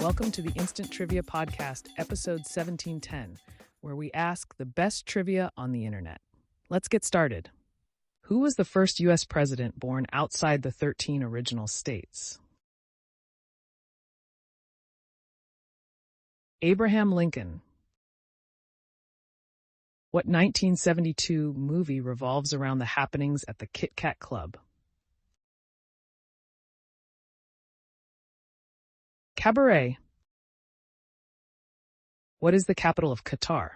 Welcome to the Instant Trivia Podcast, episode 1710, where we ask the best trivia on the internet. Let's get started. Who was the first U.S. president born outside the 13 original states? Abraham Lincoln. What 1972 movie revolves around the happenings at the Kit Kat Club? Cabaret. What is the capital of Qatar?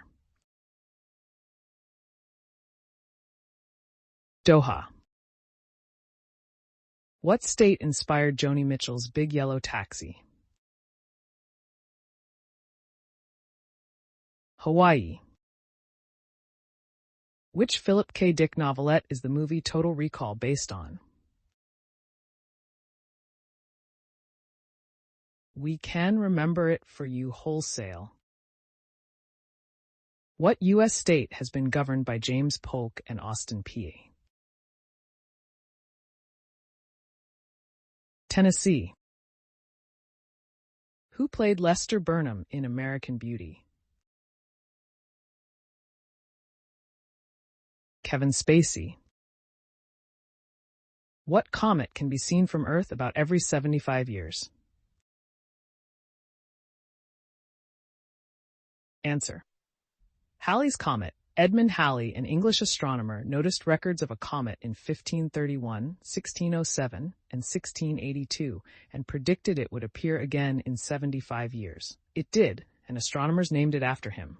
Doha. What state inspired Joni Mitchell's Big Yellow Taxi? Hawaii. Which Philip K. Dick novelette is the movie Total Recall based on? We Can Remember It for You Wholesale. What U.S. state has been governed by James Polk and Austin Peay? Tennessee. Who played Lester Burnham in American Beauty? Kevin Spacey. What comet can be seen from Earth about every 75 years? Answer. Halley's Comet. Edmund Halley, an English astronomer, noticed records of a comet in 1531, 1607, and 1682, and predicted it would appear again in 75 years. It did, and astronomers named it after him.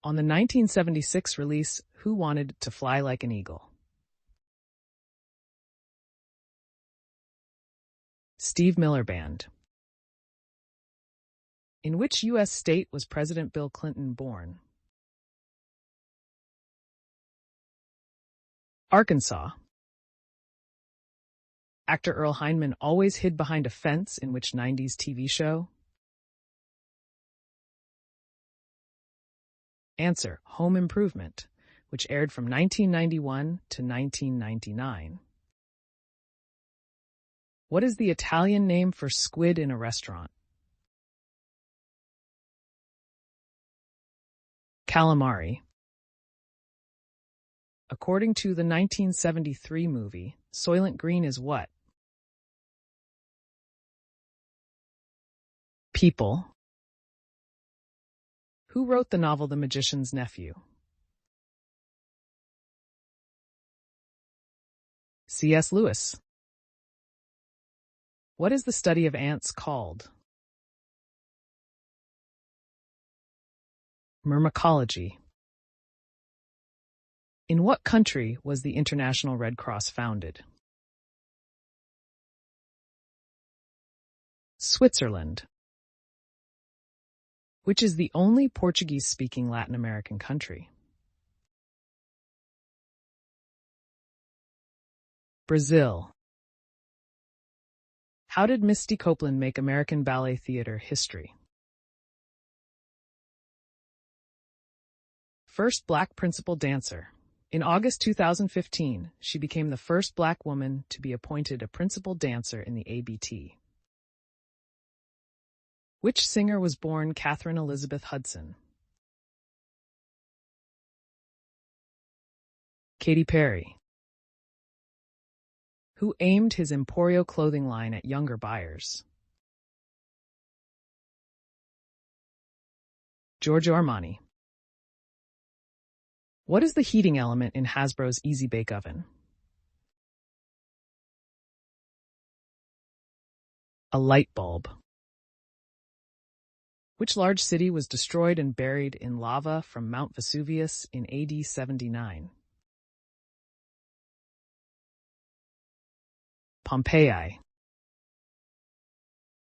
On the 1976 release, Who Wanted to Fly Like an Eagle? Steve Miller Band. In which U.S. state was President Bill Clinton born? Arkansas. Actor Earl Hindman always hid behind a fence in which 90s TV show? Answer. Home Improvement, which aired from 1991 to 1999. What is the Italian name for squid in a restaurant? Calamari. According to the 1973 movie, Soylent Green is what? People. Who wrote the novel The Magician's Nephew? C.S. Lewis. What is the study of ants called? Myrmecology. In what country was the International Red Cross founded? Switzerland. Which is the only Portuguese-speaking Latin American country? Brazil. How did Misty Copeland make American Ballet Theatre history? First Black principal dancer. In August 2015, she became the first Black woman to be appointed a principal dancer in the ABT. Which singer was born Catherine Elizabeth Hudson? Katy Perry. Who aimed his Emporio clothing line at younger buyers? Giorgio Armani. What is the heating element in Hasbro's Easy Bake Oven? A light bulb. Which large city was destroyed and buried in lava from Mount Vesuvius in AD 79? Pompeii.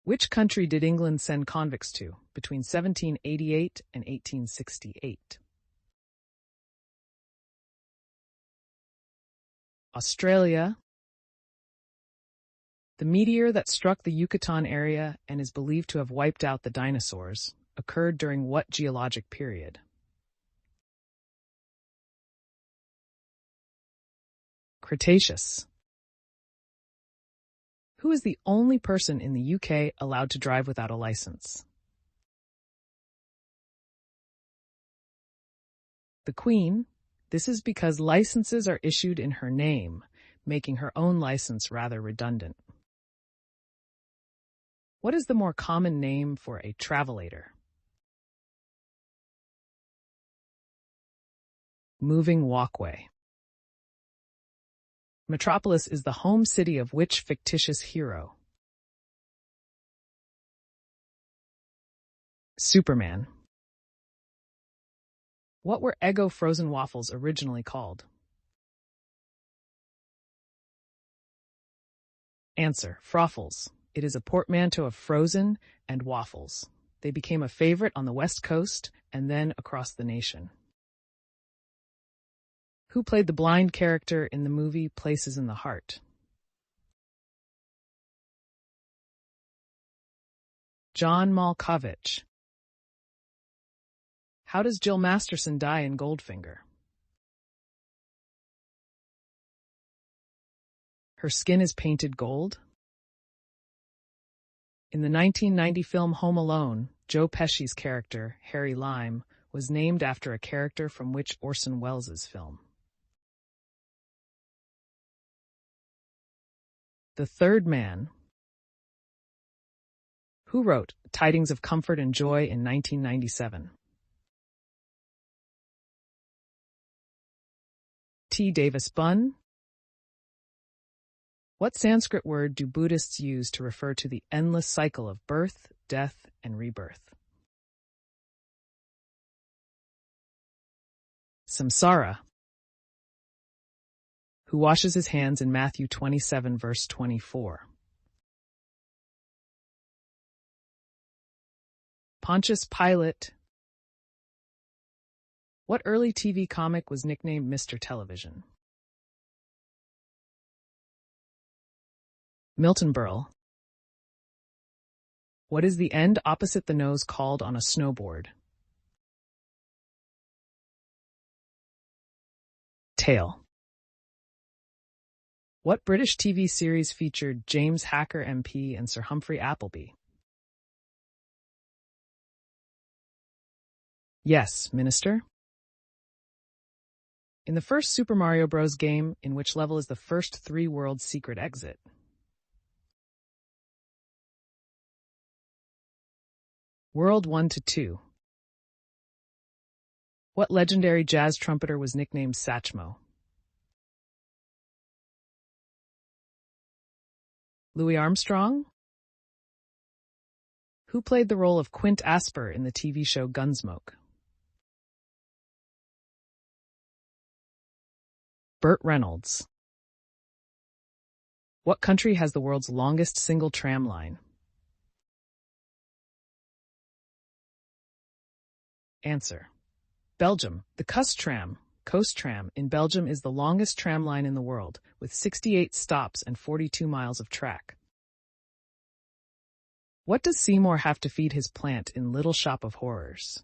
Which country did England send convicts to between 1788 and 1868? Australia. The meteor that struck the Yucatan area and is believed to have wiped out the dinosaurs occurred during what geologic period? Cretaceous. Who is the only person in the UK allowed to drive without a license? The Queen. This is because licenses are issued in her name, making her own license rather redundant. What is the more common name for a travelator? Moving walkway. Metropolis is the home city of which fictitious hero? Superman. What were Eggo frozen waffles originally called? Answer: Froffles. It is a portmanteau of frozen and waffles. They became a favorite on the West Coast and then across the nation. Who played the blind character in the movie Places in the Heart? John Malkovich. How does Jill Masterson die in Goldfinger? Her skin is painted gold? In the 1990 film Home Alone, Joe Pesci's character, Harry Lime, was named after a character from which Orson Welles' film? The Third Man. Who wrote Tidings of Comfort and Joy in 1997? T. Davis Bunn. What Sanskrit word do Buddhists use to refer to the endless cycle of birth, death, and rebirth? Samsara. Who washes his hands in Matthew 27, verse 24? Pontius Pilate. What early TV comic was nicknamed Mr. Television? Milton Berle. What is the end opposite the nose called on a snowboard? Tail. What British TV series featured James Hacker MP and Sir Humphrey Appleby? Yes, Minister. In the first Super Mario Bros. Game, in which level is the first 3 world secret exit? World 1 to 2. What legendary jazz trumpeter was nicknamed Satchmo? Louis Armstrong? Who played the role of Quint Asper in the TV show Gunsmoke? Burt Reynolds. What country has the world's longest single tram line? Answer: Belgium. The Kustram, Coast Tram, in Belgium is the longest tram line in the world, with 68 stops and 42 miles of track. What does Seymour have to feed his plant in Little Shop of Horrors?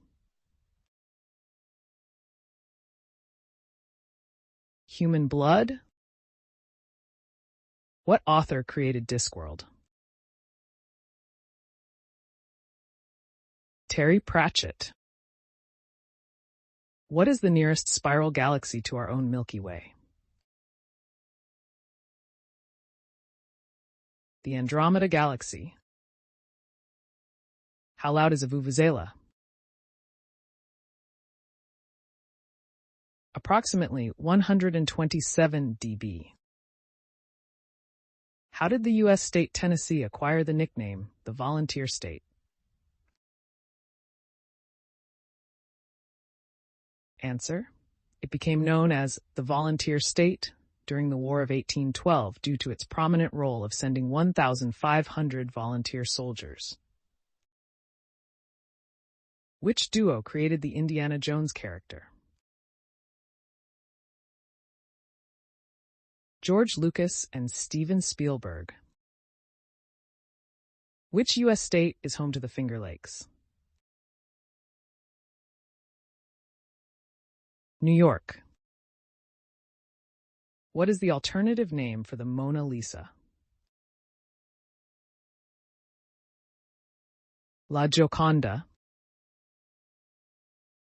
Human blood? What author created Discworld? Terry Pratchett. What is the nearest spiral galaxy to our own Milky Way? The Andromeda Galaxy. How loud is a vuvuzela? Approximately 127 dB. How did the U.S. state Tennessee acquire the nickname, the Volunteer State? Answer: It became known as the Volunteer State during the War of 1812 due to its prominent role of sending 1,500 volunteer soldiers. Which duo created the Indiana Jones character? George Lucas and Steven Spielberg. Which U.S. state is home to the Finger Lakes? New York. What is the alternative name for the Mona Lisa? La Gioconda.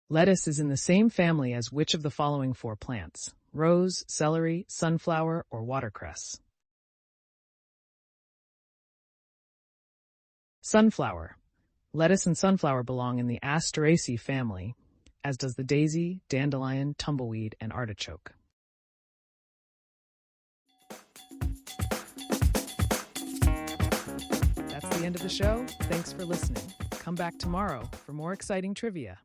Lettuce is in the same family as which of the following four plants? Rose, celery, sunflower, or watercress? Sunflower. Lettuce and sunflower belong in the Asteraceae family, as does the daisy, dandelion, tumbleweed, and artichoke. That's the end of the show. Thanks for listening. Come back tomorrow for more exciting trivia.